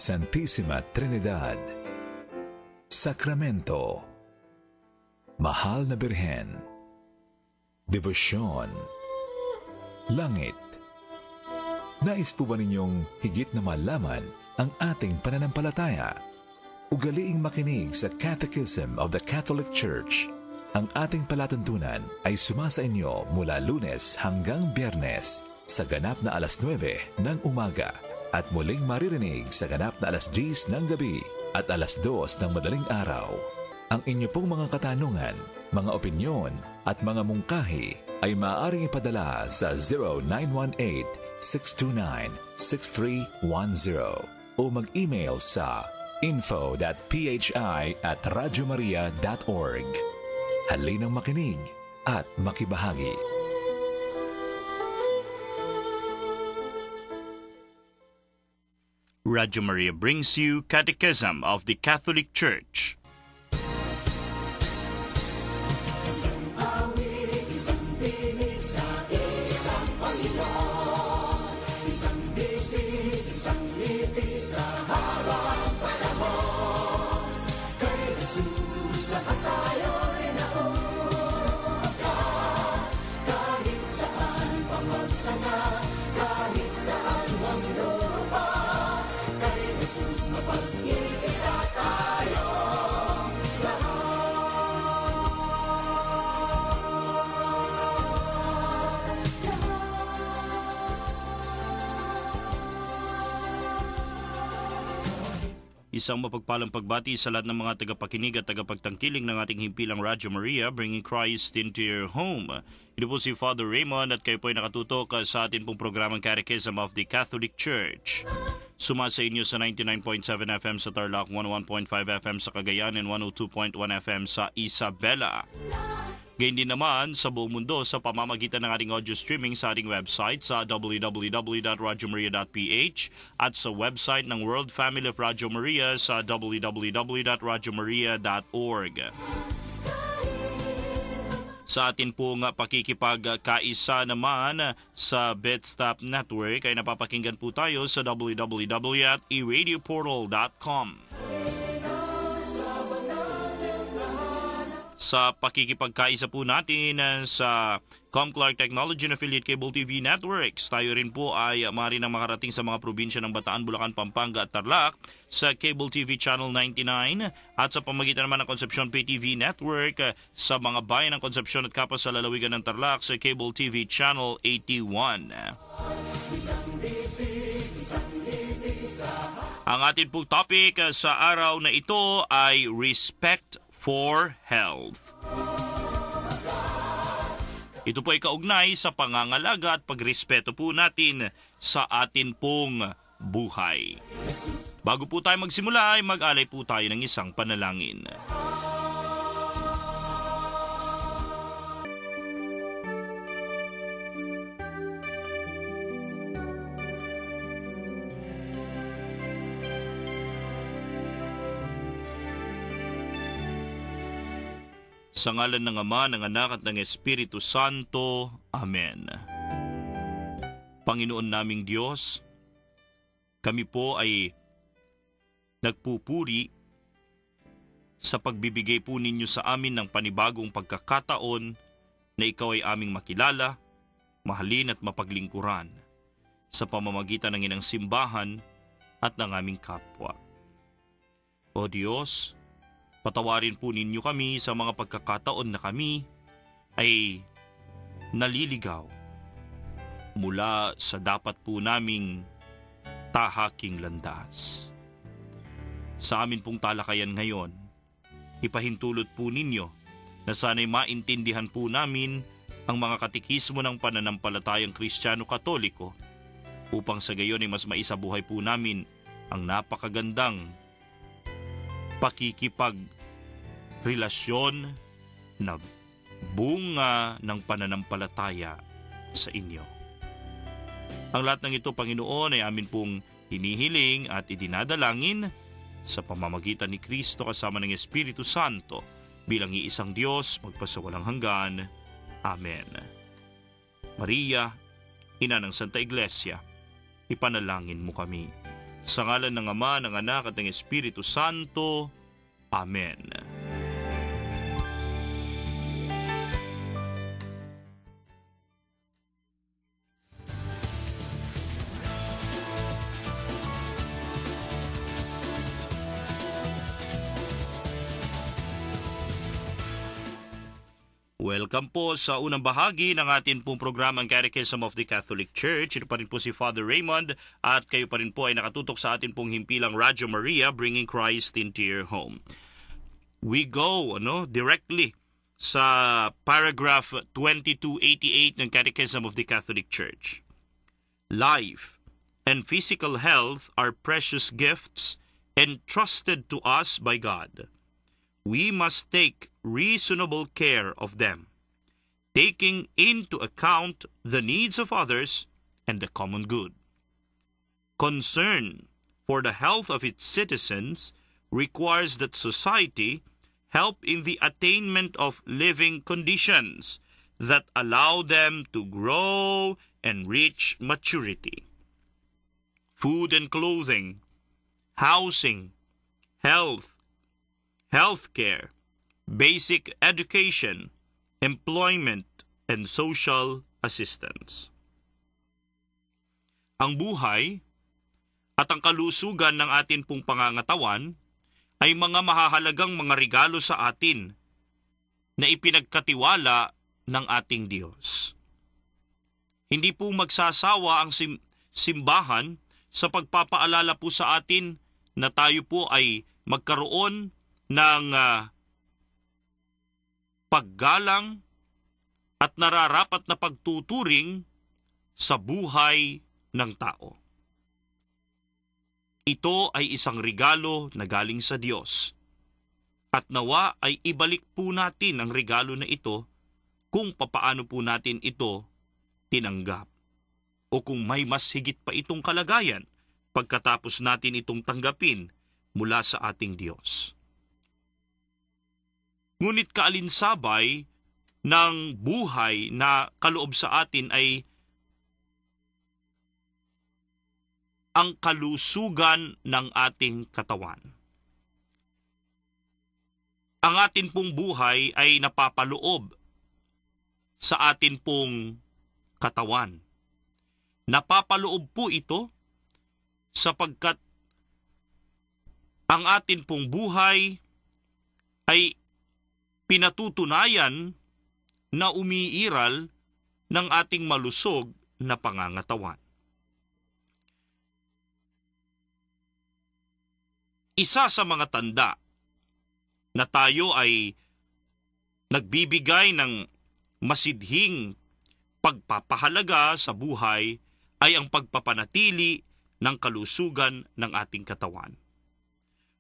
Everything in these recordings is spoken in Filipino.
Santissima Trinidad, Sakramento, Mahal na Birhen, Debosyon, Langit. Nais po ba ninyong higit na malaman ang ating pananampalataya? Ugaliing makinig sa Catechism of the Catholic Church. Ang ating palatuntunan ay sumasa inyo mula Lunes hanggang Biyernes sa ganap na alas 9 ng umaga at muling maririnig sa ganap na alas 10 ng gabi at alas 2 ng madaling araw. Ang inyo pong mga katanungan, mga opinyon at mga mungkahi ay maaaring ipadala sa 0918-629-6310 o mag-email sa info.phi@radyomaria.org. Halinang makinig at makibahagi. Radio Maria brings you Catechism of the Catholic Church. Isang mapagpalang pagbati sa lahat ng mga tagapakinig at tagapagtangkiling ng ating himpilang Radyo Maria, bringing Christ into your home. Ito po si Father Raymond at kayo po ay nakatutok sa atin pong programang Catechism of the Catholic Church. Sumasa inyo sa 99.7 FM sa Tarlac, 101.5 FM sa Cagayan, and 102.1 FM sa Isabela. Gayun din naman sa buong mundo sa pamamagitan ng ating audio streaming sa ating website sa www.radyomaria.ph at sa website ng World Family of Radio Maria sa www.radyomaria.org. Sa atin pong pakikipagkaisa naman sa Bedstop Network ay napapakinggan po tayo sa www.eradioportal.com. Sa pakikipagkaisa po natin sa Comclark Technology and Affiliate Cable TV Networks, tayo rin po ay maaari nang makarating sa mga probinsya ng Bataan, Bulacan, Pampanga at Tarlac sa Cable TV Channel 99 at sa pamagitan naman ng Concepcion Pay TV Network sa mga bayan ng Concepcion at Capas sa lalawigan ng Tarlac sa Cable TV Channel 81. Ang ating pong topic sa araw na ito ay Respect for Health. Ito po ay kaugnay sa pangangalaga at pagrespeto po natin sa atin pong buhay. Bago po tayo magsimula ay mag-alay po tayo ng isang panalangin. Sa ngalan ng Ama, ng Anak at ng Espiritu Santo. Amen. Panginoon naming Diyos, kami po ay nagpupuri sa pagbibigay po ninyo sa amin ng panibagong pagkakataon na ikaw ay aming makilala, mahalin at mapaglingkuran sa pamamagitan ng inang simbahan at ng aming kapwa. O Diyos, patawarin po ninyo kami sa mga pagkakataon na kami ay naliligaw mula sa dapat po naming tahaking landas. Sa amin pong talakayan ngayon, ipahintulot po ninyo na sana'y maintindihan po namin ang mga katekismo ng pananampalatayang Kristiyano-Katoliko upang sa gayon ay mas maisabuhay po namin ang napakagandang pakikipagrelasyon na bunga ng pananampalataya sa inyo. Ang lahat ng ito, Panginoon, ay amin pong hinihiling at idinadalangin sa pamamagitan ni Kristo kasama ng Espiritu Santo bilang iisang Diyos magpasawalang hanggan. Amen. Maria, Ina ng Santa Iglesia, ipanalangin mo kami. Sa ngalan ng Ama, ng Anak at ng Espiritu Santo. Amen. Welcome po sa unang bahagi ng atin pong programang Catechism of the Catholic Church. Ito pa rin po si Father Raymond at kayo pa rin po ay nakatutok sa atin pong himpilang Radyo Maria, bringing Christ into your home. We go directly sa paragraph 2288 ng Catechism of the Catholic Church. Life and physical health are precious gifts entrusted to us by God. We must take reasonable care of them, taking into account the needs of others and the common good. Concern for the health of its citizens requires that society help in the attainment of living conditions that allow them to grow and reach maturity. Food and clothing, housing, healthcare, basic education, employment, and social assistance. Ang buhay at ang kalusugan ng atin pong pangangatawan ay mga mahahalagang mga regalo sa atin na ipinagkatiwala ng ating Diyos. Hindi po magsasawa ang simbahan sa pagpapaalala po sa atin na tayo po ay magkaroon ng paggalang at nararapat na pagtuturing sa buhay ng tao. Ito ay isang regalo na galing sa Diyos. At nawa ay ibalik po natin ang regalo na ito kung papaano po natin ito tinanggap. O kung may mas higit pa itong kalagayan pagkatapos natin itong tanggapin mula sa ating Diyos. Ngunit kaalinsabay ng buhay na kaloob sa atin ay ang kalusugan ng ating katawan. Ang atin pong buhay ay napapaloob sa atin pong katawan. Napapaloob po ito sapagkat ang atin pong buhay ay pinatutunayan na umiiral ng ating malusog na pangangatawan. Isa sa mga tanda na tayo ay nagbibigay ng masidhing pagpapahalaga sa buhay ay ang pagpapanatili ng kalusugan ng ating katawan.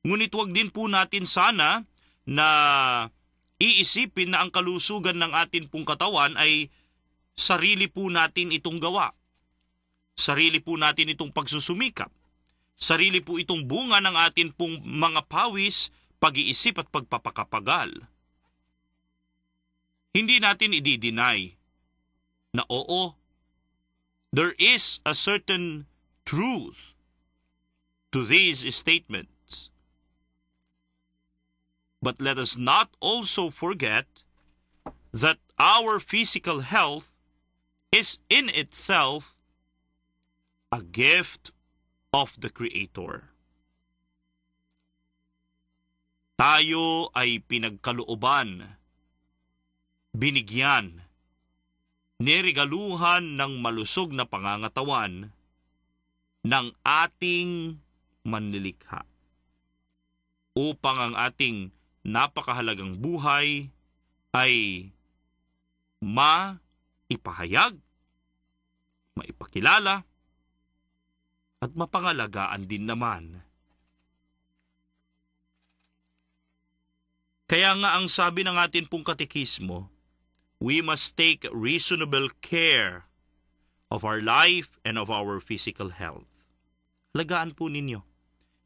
Ngunit huwag din po natin sana na iisipin na ang kalusugan ng atin pong katawan ay sarili po natin itong gawa. Sarili po natin itong pagsusumikap. Sarili po itong bunga ng atin pong mga pawis, pag-iisip at pagpapakapagal. Hindi natin i-deny na oo, there is a certain truth to these statements. But let us not also forget that our physical health is in itself a gift of the Creator. Tayo ay pinagkalooban, binigyan, niregaluhan ng malusog na pangangatawan ng ating manlilikha upang ang ating napakahalagang buhay ay maipahayag, maipakilala, at mapangalagaan din naman. Kaya nga ang sabi ng atin pong katekismo, we must take reasonable care of our life and of our physical health. Alagaan po ninyo.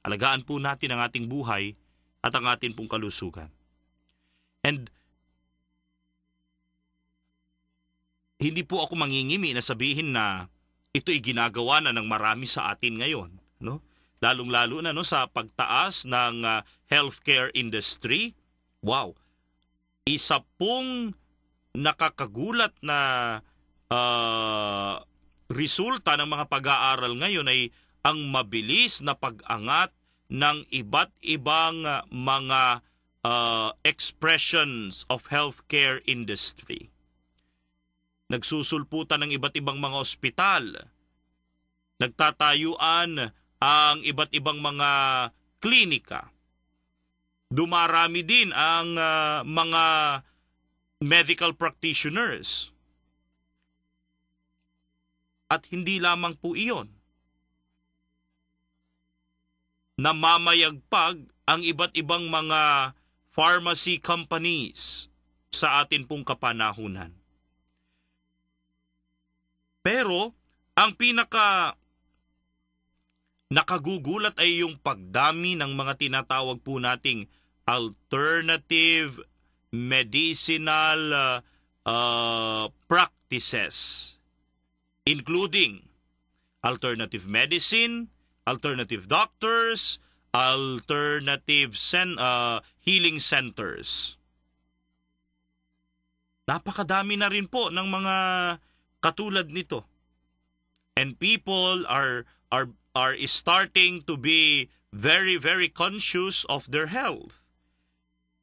Alagaan po natin ang ating buhay at ang atin pong kalusugan. And hindi po ako mangingimi na sabihin na ito'y ginagawa na ng marami sa atin ngayon. No? lalong-lalo na sa pagtaas ng healthcare industry. Wow! Isa pong nakakagulat na resulta ng mga pag-aaral ngayon ay ang mabilis na pag-angat ng iba't ibang mga expressions of healthcare industry. Nagsusulputan ng iba't ibang mga ospital. Nagtatayuan ang iba't ibang mga klinika. Dumarami din ang mga medical practitioners. At hindi lamang po iyon. Namamayagpag ang iba't ibang mga pharmacy companies sa atin pong kapanahunan. Pero ang pinaka nakagugulat ay yung pagdami ng mga tinatawag po nating alternative medicinal practices, including alternative medicine, alternative doctors, alternative healing centers. Napakadami na rin po ng mga katulad nito. And people are starting to be very, very conscious of their health.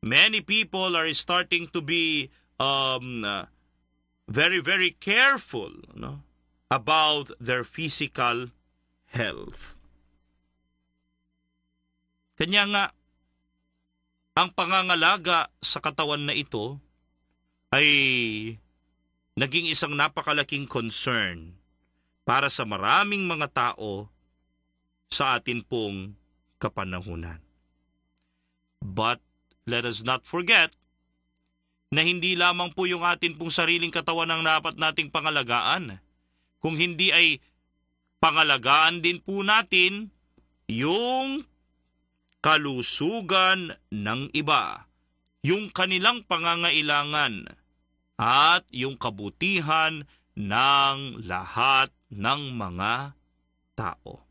Many people are starting to be very, very careful about their physical health. Kanya nga, ang pangangalaga sa katawan na ito ay naging isang napakalaking concern para sa maraming mga tao sa atin pong kapanahunan. But let us not forget na hindi lamang po yung atin pong sariling katawan ang dapat nating pangalagaan. Kung hindi ay pangalagaan din po natin yung kalusugan ng iba, yung kanilang pangangailangan at yung kabutihan ng lahat ng mga tao.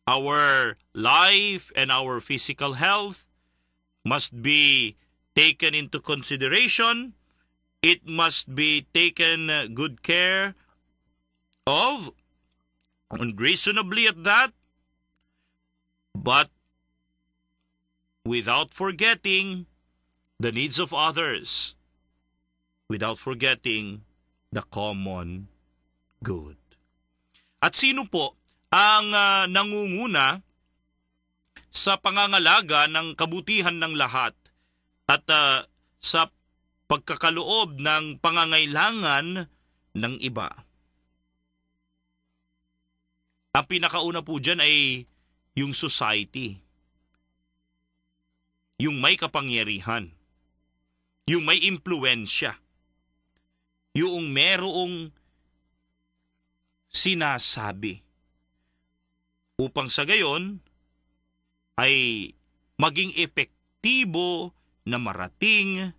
Our life and our physical health must be taken into consideration. It must be taken good care of, and reasonably at that, but without forgetting the needs of others, without forgetting the common good. At sino po ang nangunguna sa pangangalaga ng kabutihan ng lahat at sa pagkakaloob ng pangangailangan ng iba? Ang pinakauna po dyan ay yung society. Yung may kapangyarihan. Yung may impluensya. Yung merong sinasabi. Upang sa gayon ay maging epektibo na marating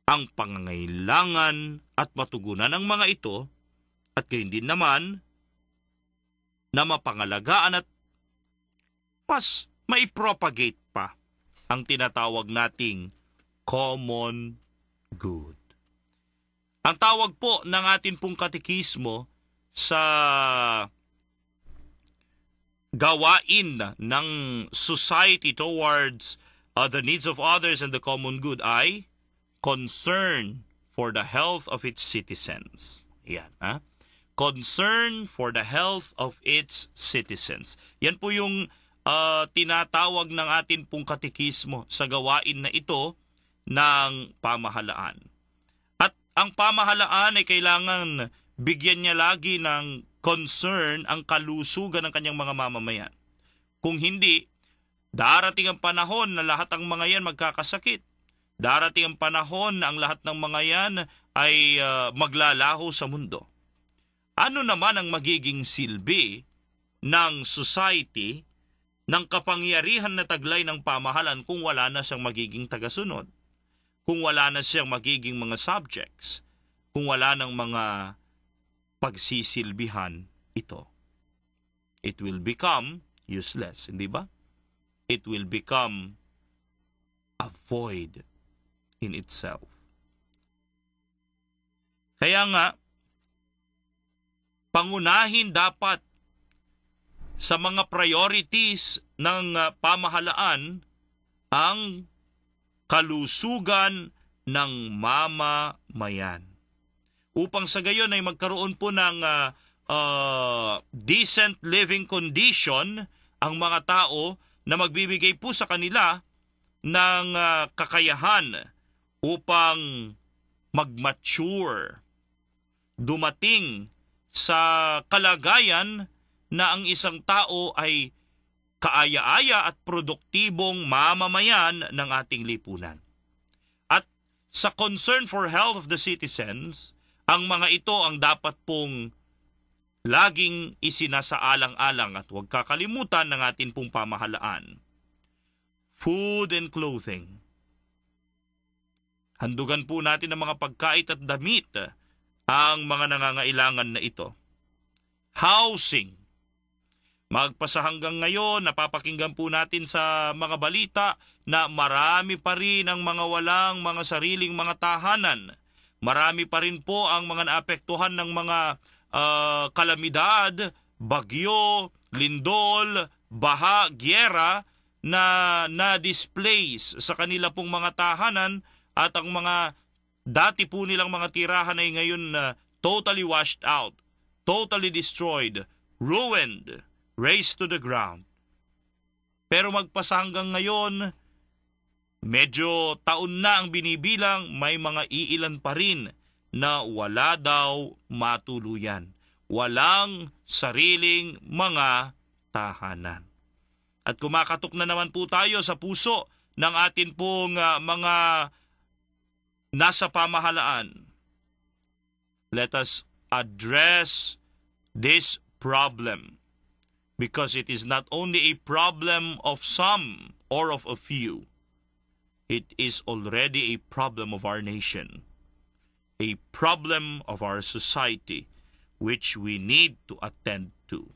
ang pangangailangan at matugunan ng mga ito at gayon din naman na mapangalagaan at mas maipropagate pa ang tinatawag nating common good. Ang tawag po ng atin pong katekismo sa gawain ng society towards the needs of others and the common good ay concern for the health of its citizens. Yan, ha? Concern for the health of its citizens. Yan po yung tinatawag ng atin pong katekismo sa gawain na ito ng pamahalaan. At ang pamahalaan ay kailangan bigyan niya lagi ng concern ang kalusugan ng kanyang mga mamamayan. Kung hindi, darating ang panahon na lahat ng mga yan magkakasakit. Darating ang panahon na ang lahat ng mga yan ay maglalaho sa mundo. Ano naman ang magiging silbi ng society, ng kapangyarihan na taglay ng pamahalan kung wala na siyang magiging tagasunod? Kung wala na siyang magiging mga subjects? Kung wala ng mga pagsisilbihan ito? it will become useless, hindi ba? It will become a void in itself. Kaya nga, pangunahin dapat sa mga priorities ng pamahalaan ang kalusugan ng mamamayan. Upang sa gayon ay magkaroon po ng decent living condition ang mga tao na magbibigay po sa kanila ng kakayahan upang mag-mature, dumating sa kalagayan na ang isang tao ay kaaya-aya at produktibong mamamayan ng ating lipunan. At sa concern for health of the citizens, ang mga ito ang dapat pong laging isinasaalang-alang at huwag kakalimutan ng ating pong pamahalaan. Food and clothing. Handugan po natin ang mga pagkait at damit ang mga nangangailangan na ito. Housing. Magpasa hanggang ngayon, napapakinggan po natin sa mga balita na marami pa rin ang mga walang mga sariling mga tahanan. Marami pa rin po ang mga naapektuhan ng mga kalamidad, bagyo, lindol, baha, gyera na displace sa kanila pong mga tahanan at ang mga dati po nilang mga tirahan ay ngayon totally washed out, totally destroyed, ruined, razed to the ground. Pero magpasa hanggang ngayon, medyo taon na ang binibilang, may mga iilan pa rin na wala daw matuluyan. Walang sariling mga tahanan. At kumakatok na naman po tayo sa puso ng atin pong mga nasa pamahalaan. Let us address this problem because it is not only a problem of some or of a few. It is already a problem of our nation, a problem of our society, which we need to attend to.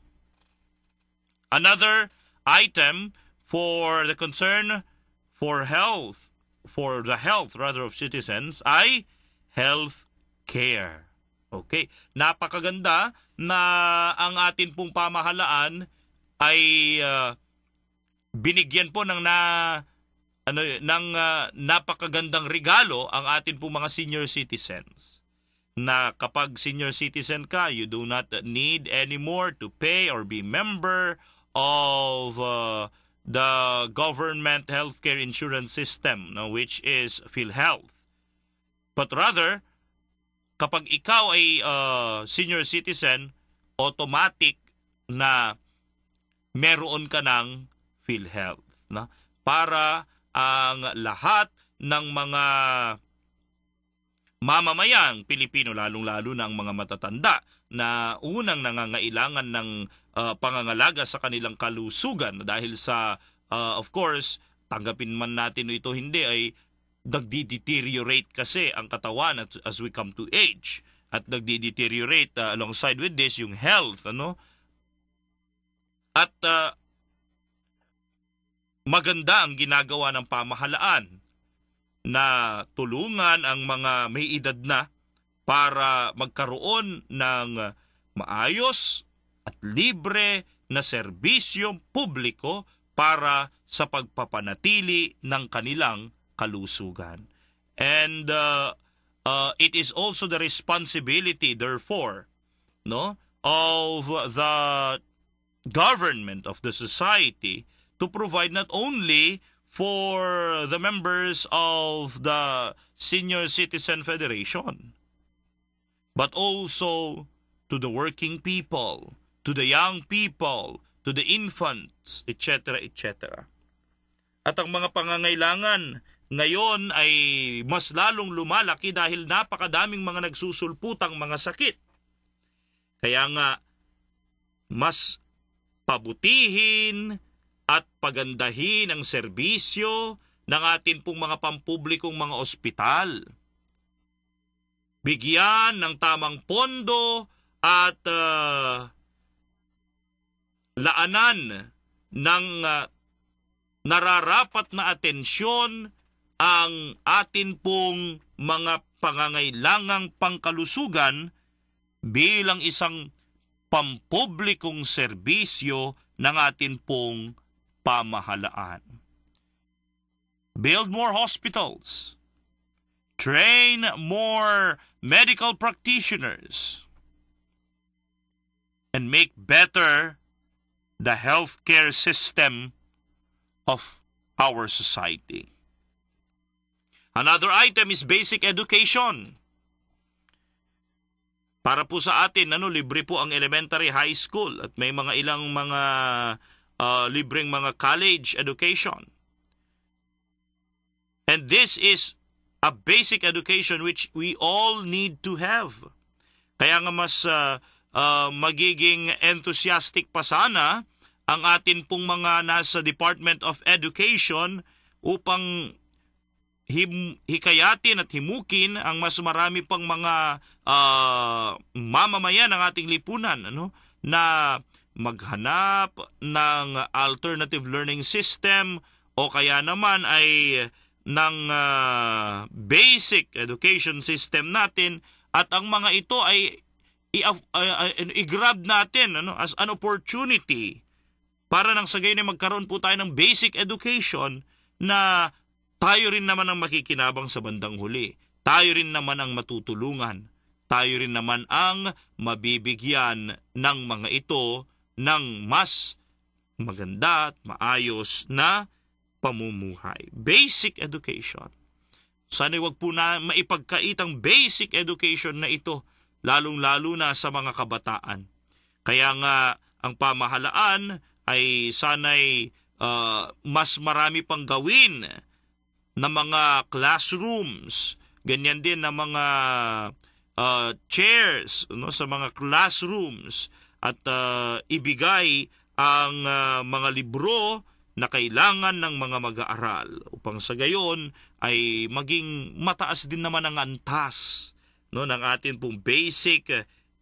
Another item for the concern for health, for the health rather of citizens ay health care. Okay, napakaganda na ang atin pong pamahalaan ay binigyan po ng napakagandang regalo ang atin pong mga senior citizens. Na kapag senior citizen ka, you do not need anymore to pay or be member of the government healthcare insurance system, which is PhilHealth. But rather, kapag ikaw ay senior citizen, automatic na meron ka ng PhilHealth. Para ang lahat ng mga mamamayang Pilipino, lalong-lalo na ang mga matatanda na unang nangangailangan ng pangangalaga sa kanilang kalusugan dahil sa, of course, tanggapin man natin ito hindi, ay nagdi-deteriorate kasi ang katawan as we come to age. At nagdi-deteriorate alongside with this yung health. At maganda ang ginagawa ng pamahalaan na tulungan ang mga may edad na para magkaroon ng maayos at libre na serbisyo publiko para sa pagpapanatili ng kanilang kalusugan. And it is also the responsibility, therefore, of the government, of the society, to provide not only for the members of the Senior Citizen Federation, but also to the working people, to the young people, to the infants, etc., etc. At ang mga pangangailangan ngayon ay mas lalong lumalaki dahil napakadaming mga nagsusulputang mga sakit. Kaya nga, mas pabutihin at pagandahin ang serbisyo ng atin pong mga pampublikong mga ospital. Bigyan ng tamang pondo at laanan ng nararapat na atensyon ang atin pong mga pangangailangang pangkalusugan bilang isang pampublikong serbisyo ng atin pong pamahalaan. Build more hospitals. Train more medical practitioners. And make better the healthcare system of our society. Another item is basic education. Para po sa atin, libre po ang elementary, high school at may mga ilang mga libreng mga college education. And this is a basic education which we all need to have. Kaya nga mas magiging enthusiastic pa sana ang atin pong mga nasa Department of Education upang hikayatin at himukin ang mas marami pang mga mamamayan ng ating lipunan na maghanap ng alternative learning system o kaya naman ay ng basic education system natin, at ang mga ito ay i-grab natin as an opportunity para nang sa gayon ay magkaroon po tayo ng basic education na tayo rin naman ang makikinabang sa bandang huli. Tayo rin naman ang matutulungan. Tayo rin naman ang mabibigyan ng mga ito ng mas maganda at maayos na pamumuhay. Basic education. Sana wag po na maipagkait ang basic education na ito, lalong-lalo na sa mga kabataan. Kaya nga ang pamahalaan ay sana'y mas marami pang gawin na mga classrooms, ganyan din na mga chairs sa mga classrooms, at ibigay ang mga libro na kailangan ng mga mag-aaral upang sa gayon ay maging mataas din naman ang antas ng atin pong basic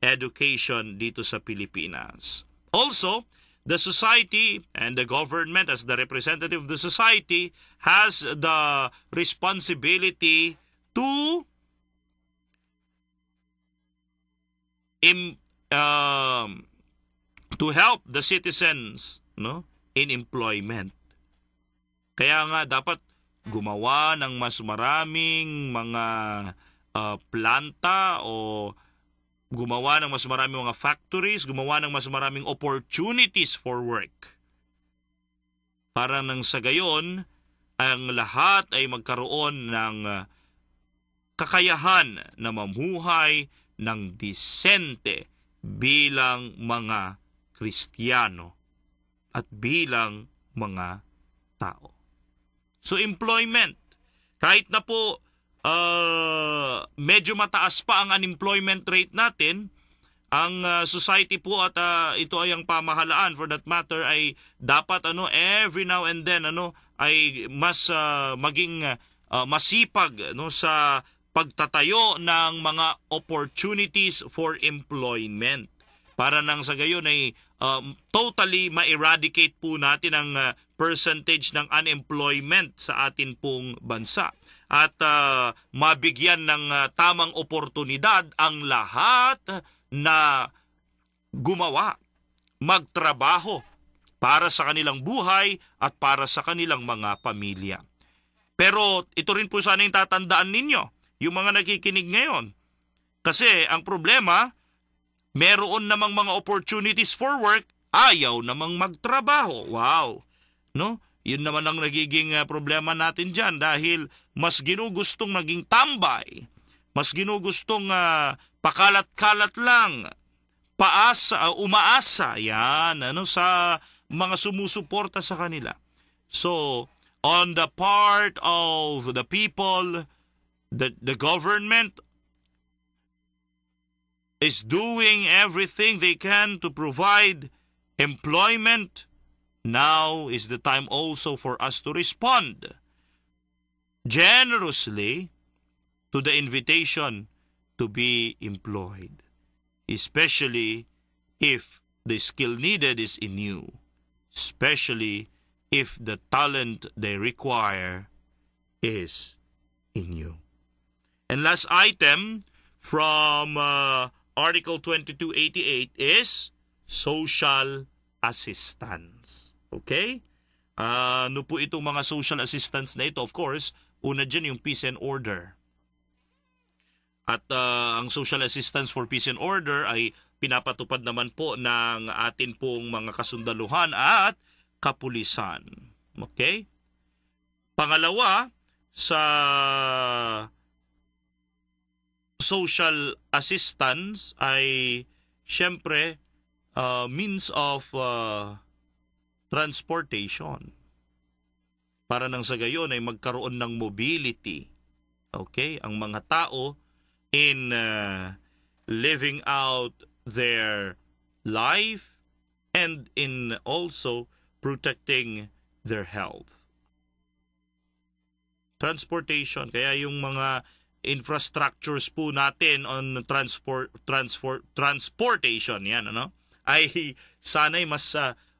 education dito sa Pilipinas. Also, the society and the government as the representative of the society has the responsibility to help the citizens in employment. Kaya nga dapat gumawa ng mas maraming mga planta o gumawa ng mas maraming mga factories, gumawa ng mas maraming opportunities for work. Para nang sa gayon, ang lahat ay magkaroon ng kakayahan na mamuhay ng disente bilang mga Kristiyano at bilang mga tao. So employment, kahit na po medyo mataas pa ang unemployment rate natin, ang society po at ito ay ang pamahalaan for that matter ay dapat every now and then ay mas maging masipag sa pagtatayo ng mga opportunities for employment para nang sa gayon ay totally ma-eradicate po natin ang percentage ng unemployment sa atin pong bansa at mabigyan ng tamang oportunidad ang lahat na gumawa, magtrabaho para sa kanilang buhay at para sa kanilang mga pamilya. Pero ito rin po sana yung tatandaan ninyo, yung mga nakikinig ngayon. Kasi ang problema, meron namang mga opportunities for work, ayaw namang magtrabaho. Wow! Yun naman ang nagiging problema natin dyan dahil mas ginugustong maging tambay, mas ginugustong pakalat-kalat lang, umaasa yan sa mga sumusuporta sa kanila. So, on the part of the people, the government is doing everything they can to provide employment. Now is the time also for us to respond generously to the invitation to be employed, especially if the skill needed is in you, especially if the talent they require is in you. And last item from Article 2288 is social assistance. Okay? Ano po itong mga social assistance na ito? Of course, una dyan yung peace and order. At ang social assistance for peace and order ay pinapatupad naman po ng atin pong mga kasundaluhan at kapulisan. Okay? Pangalawa, sa social assistance ay syempre means of transportation. Para nang sa gayon ay magkaroon ng mobility. Okay? Ang mga tao in living out their life and in also protecting their health. Transportation, kaya yung mga infrastructures po natin on transportation yan, ano? Ay sana'y mas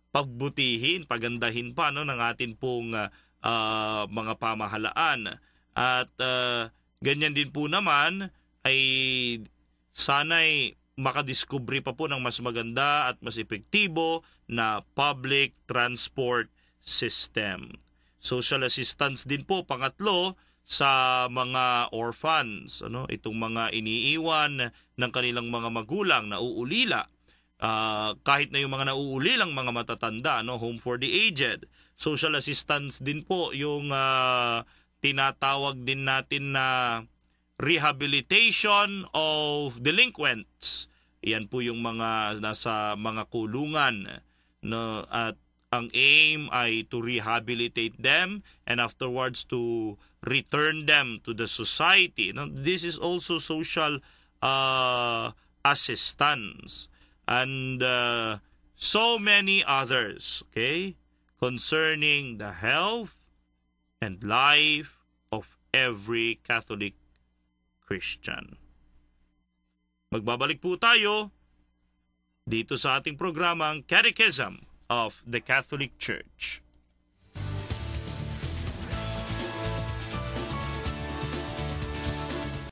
pagbutihin, pagandahin pa no ng atin pong mga pamahalaan. At ganyan din po naman ay sana'y makadiskubre pa po ng mas maganda at mas epektibo na public transport system. Social assistance din po, pangatlo, sa mga orphans, ano? Itong mga iniiwan ng kanilang mga magulang na uulila. Kahit na yung mga nauulilang mga matatanda, no? Home for the aged. Social assistance din po yung tinatawag din natin na rehabilitation of delinquents. Yan po yung mga nasa mga kulungan, no? At ang aim ay to rehabilitate them and afterwards to return them to the society. No? This is also social assistance and so many others, okay, concerning the health and life of every Catholic Christian. Magbabalik po tayo dito sa ating programang Catechism of the Catholic Church.